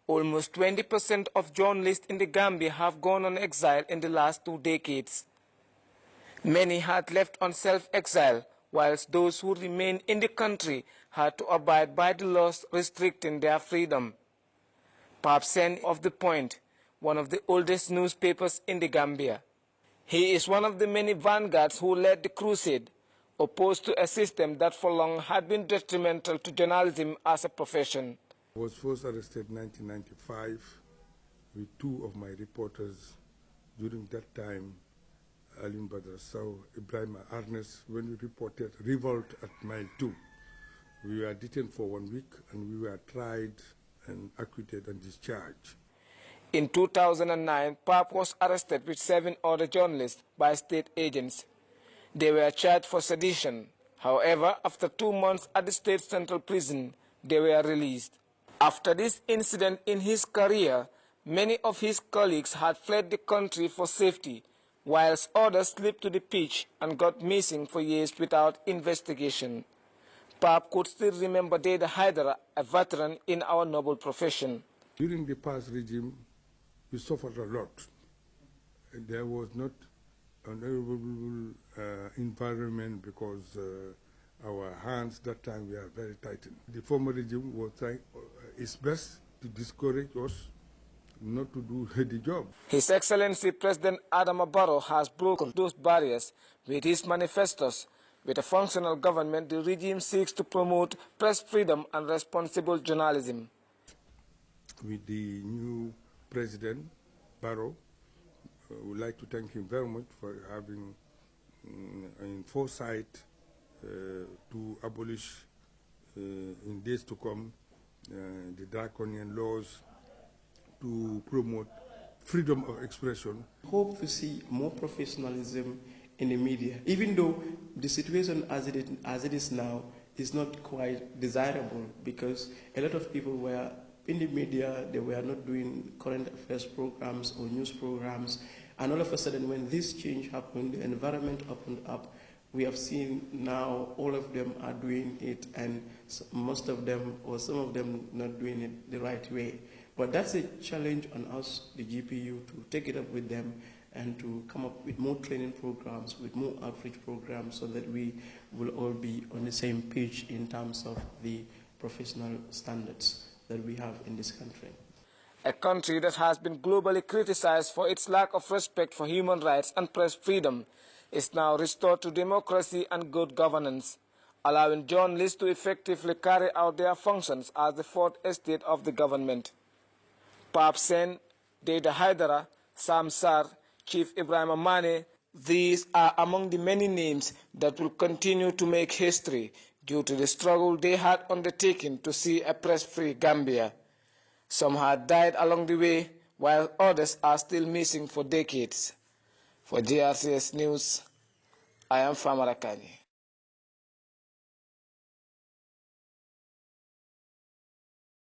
Almost 20% of journalists in the Gambia have gone on exile in the last 2 decades. Many had left on self-exile, whilst those who remained in the country had to abide by the laws restricting their freedom. Pap Sen of The Point, one of the oldest newspapers in the Gambia. He is one of the many vanguards who led the crusade, opposed to a system that for long had been detrimental to journalism as a profession. I was first arrested in 1995 with 2 of my reporters. During that time, Alin Badrasau, Ibrahim Arnes, when we reported revolt at Mile 2. We were detained for 1 week and we were tried and acquitted and discharged. In 2009, Pap was arrested with 7 other journalists by state agents. They were charged for sedition. However, after 2 months at the state central prison, they were released. After this incident in his career, many of his colleagues had fled the country for safety, whilst others slipped to the pitch and got missing for years without investigation. Pap could still remember Deda Haidara, a veteran in our noble profession. During the past regime, we suffered a lot. There was not an enviable environment because our hands that time were very tightened. The former regime was trying its best to discourage us not to do the job. His Excellency President Adama Barrow has broken those barriers with his manifestos. With a functional government, the regime seeks to promote press freedom and responsible journalism. With the new President Barrow, I would like to thank him very much for having in foresight to abolish in days to come the draconian laws to promote freedom of expression. Hope to see more professionalism in the media, even though the situation as it is now is not quite desirable, because a lot of people were in the media, they were not doing current affairs programs or news programs, and all of a sudden when this change happened, the environment opened up. We have seen now all of them are doing it, and most of them or some of them not doing it the right way. But that's a challenge on us, the GPU, to take it up with them and to come up with more training programs, with more outreach programs, so that we will all be on the same page in terms of the professional standards that we have in this country. A country that has been globally criticized for its lack of respect for human rights and press freedom is now restored to democracy and good governance, allowing journalists to effectively carry out their functions as the fourth estate of the government. Pap Sen, Deda Haidara, Sam Sar, Chief Ibrahim Amane, these are among the many names that will continue to make history due to the struggle they had undertaken to see a press-free Gambia. Some had died along the way, while others are still missing for decades. For GRCS News, I am Famarakani.